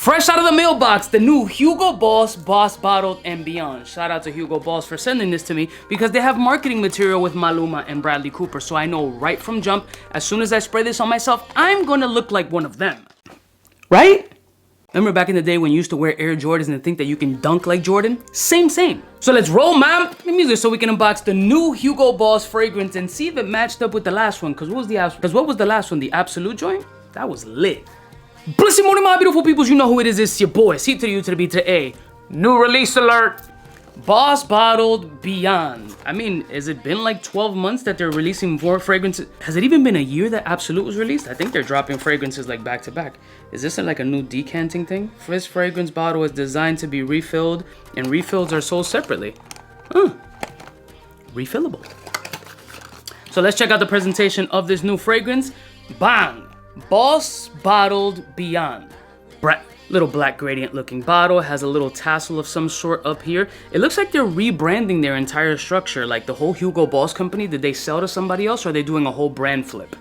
Fresh out of the mailbox, the new Hugo Boss Boss Bottled and Beyond. Shout out to Hugo Boss for sending this to me because they have marketing material with Maluma and Bradley Cooper. So I know right from jump, as soon as I spray this on myself, I'm gonna look like one of them. Right? Remember back in the day when you used to wear Air Jordans and think that you can dunk like Jordan? Same. So let's roll, man. The music so we can unbox the new Hugo Boss fragrance and see if it matched up with the last one. Cause what was the last one? The Absolute joint? That was lit. Blessing morning, my beautiful peoples. You know who it is. It's your boy. C to the U to the B to the A. New release alert. Boss Bottled Beyond. I mean, has it been like 12 months that they're releasing more fragrances? Has it even been a year that Absolute was released? I think they're dropping fragrances like back to back. Is this like a new decanting thing? This fragrance bottle is designed to be refilled, and refills are sold separately. Refillable. So let's check out the presentation of this new fragrance. Bang! Boss Bottled Beyond. Little black gradient looking bottle, has a little tassel of some sort up here. It looks like they're rebranding their entire structure, like the whole Hugo Boss company. Did they sell to somebody else, or are they doing a whole brand flip?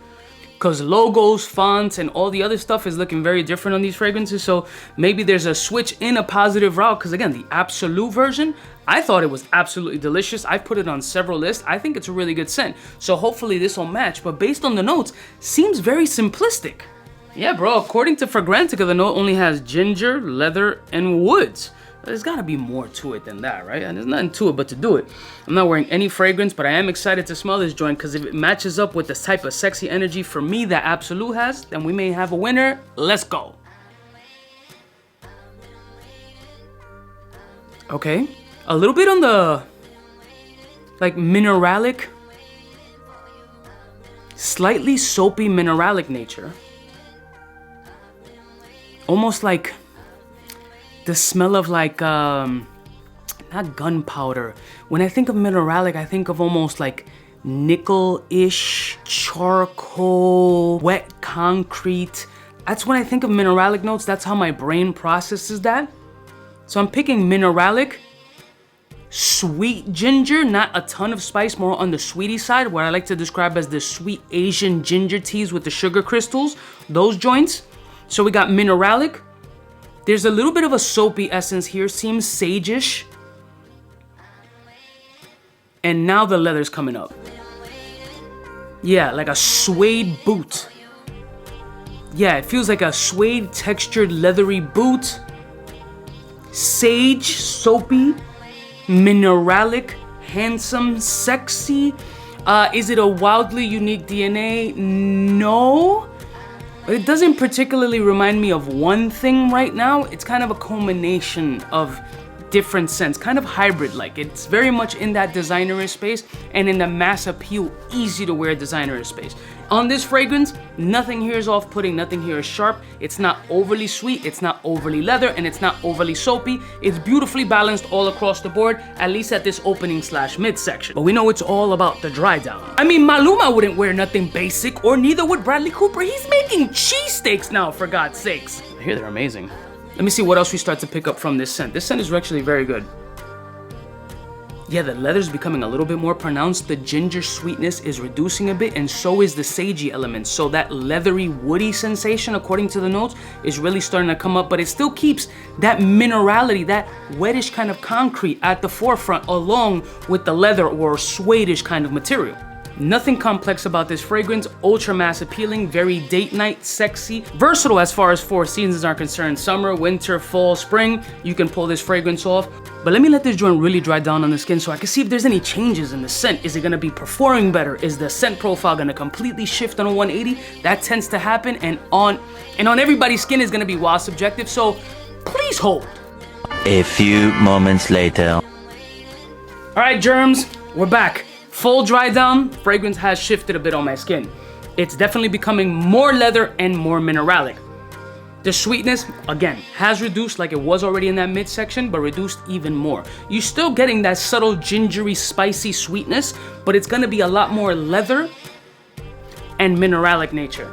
Because logos, fonts, and all the other stuff is looking very different on these fragrances, so maybe there's a switch in a positive route. Because again, the Absolute version, I thought it was absolutely delicious. I've put it on several lists. I think it's a really good scent, so hopefully this will match. But based on the notes, seems very simplistic. Yeah, bro, according to Fragrantica, the note only has ginger, leather, and woods. There's gotta be more to it than that, right? And there's nothing to it but to do it. I'm not wearing any fragrance, but I am excited to smell this joint because if it matches up with the type of sexy energy for me that Absolute has, then we may have a winner. Let's go. Okay, a little bit on the, like, mineralic, slightly soapy mineralic nature. Almost like the smell of like, not gunpowder. When I think of mineralic, I think of almost like nickel-ish, charcoal, wet concrete. That's when I think of mineralic notes. That's how my brain processes that. So I'm picking mineralic, sweet ginger, not a ton of spice, more on the sweetie side, what I like to describe as the sweet Asian ginger teas with the sugar crystals, those joints. So we got mineralic. There's a little bit of a soapy essence here, seems sage-ish. And now the leather's coming up. Yeah, like a suede boot. Yeah, it feels like a suede textured leathery boot. Sage, soapy, mineralic, handsome, sexy. Is it a wildly unique DNA? No. It doesn't particularly remind me of one thing right now. It's kind of a culmination of different scents, kind of hybrid-like. It's very much in that designer-ish space and in the mass appeal, easy to wear designer-ish space. On this fragrance, nothing here is off-putting, nothing here is sharp. It's not overly sweet, it's not overly leather, and it's not overly soapy. It's beautifully balanced all across the board, at least at this opening / midsection. But we know it's all about the dry down. I mean, Maluma wouldn't wear nothing basic, or neither would Bradley Cooper. He's making cheesesteaks now, for God's sakes. I hear they're amazing. Let me see what else we start to pick up from this scent. This scent is actually very good. Yeah, the leather's becoming a little bit more pronounced. The ginger sweetness is reducing a bit, and so is the sagey element. So that leathery, woody sensation, according to the notes, is really starting to come up, but it still keeps that minerality, that wettish kind of concrete at the forefront, along with the leather or suede-ish kind of material. Nothing complex about this fragrance, ultra mass appealing, very date night, sexy, versatile as far as 4 seasons are concerned. Summer, winter, fall, spring, you can pull this fragrance off. But let me let this joint really dry down on the skin so I can see if there's any changes in the scent. Is it gonna be performing better? Is the scent profile gonna completely shift on a 180? That tends to happen, and on everybody's skin is gonna be wild subjective, so please hold. A few moments later. All right, germs, we're back. Full dry down, fragrance has shifted a bit on my skin. It's definitely becoming more leather and more mineralic. The sweetness, again, has reduced like it was already in that midsection, but reduced even more. You're still getting that subtle gingery, spicy sweetness, but it's gonna be a lot more leather and mineralic nature.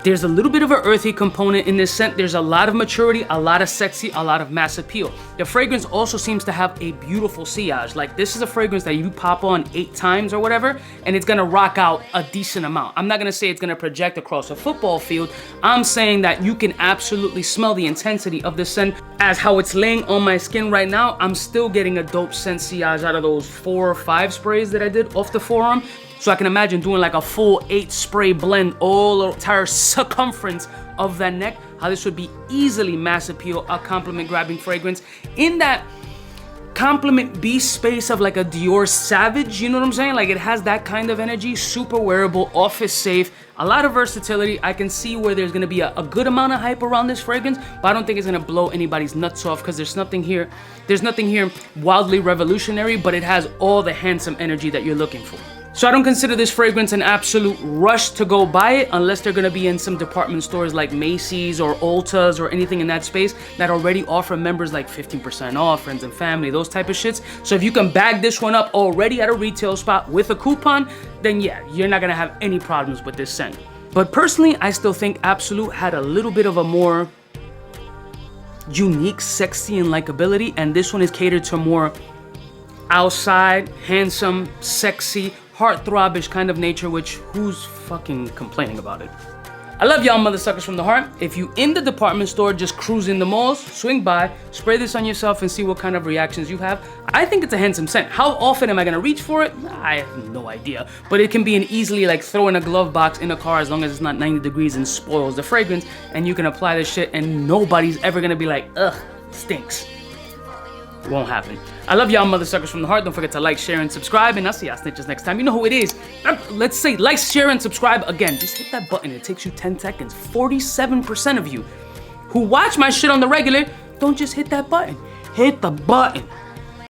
There's a little bit of an earthy component in this scent. There's a lot of maturity, a lot of sexy, a lot of mass appeal. The fragrance also seems to have a beautiful sillage. Like, this is a fragrance that you pop on 8 times or whatever, and it's gonna rock out a decent amount. I'm not gonna say it's gonna project across a football field. I'm saying that you can absolutely smell the intensity of the scent. As how it's laying on my skin right now, I'm still getting a dope scent sillage out of those 4 or 5 sprays that I did off the forearm. So I can imagine doing like a full 8 spray blend all the entire circumference of that neck, how this would be easily mass appeal, a compliment grabbing fragrance in that compliment B space of like a Dior Savage, you know what I'm saying? Like, it has that kind of energy, super wearable, office safe, a lot of versatility. I can see where there's gonna be a good amount of hype around this fragrance, but I don't think it's gonna blow anybody's nuts off because there's nothing here wildly revolutionary, but it has all the handsome energy that you're looking for. So I don't consider this fragrance an absolute rush to go buy it unless they're gonna be in some department stores like Macy's or Ulta's or anything in that space that already offer members like 15% off, friends and family, those type of shits. So if you can bag this one up already at a retail spot with a coupon, then yeah, you're not gonna have any problems with this scent. But personally, I still think Absolute had a little bit of a more unique, sexy, and likability, and this one is catered to more outside, handsome, sexy, heartthrobbish kind of nature, which who's fucking complaining about it? I love y'all mother suckers from the heart. If you in the department store just cruising the malls, swing by, spray this on yourself and see what kind of reactions you have. I think it's a handsome scent. How often am I gonna reach for it? I have no idea. But it can be an easily like throw in a glove box in a car as long as it's not 90 degrees and spoils the fragrance, and you can apply this shit and nobody's ever gonna be like, ugh, stinks. Won't happen. I love y'all mother suckers from the heart. Don't forget to like, share, and subscribe, and I'll see y'all snitches next time. You know who it is. Let's say like, share, and subscribe again. Just hit that button. It takes you 10 seconds. 47% of you who watch my shit on the regular don't just hit that button. Hit the button.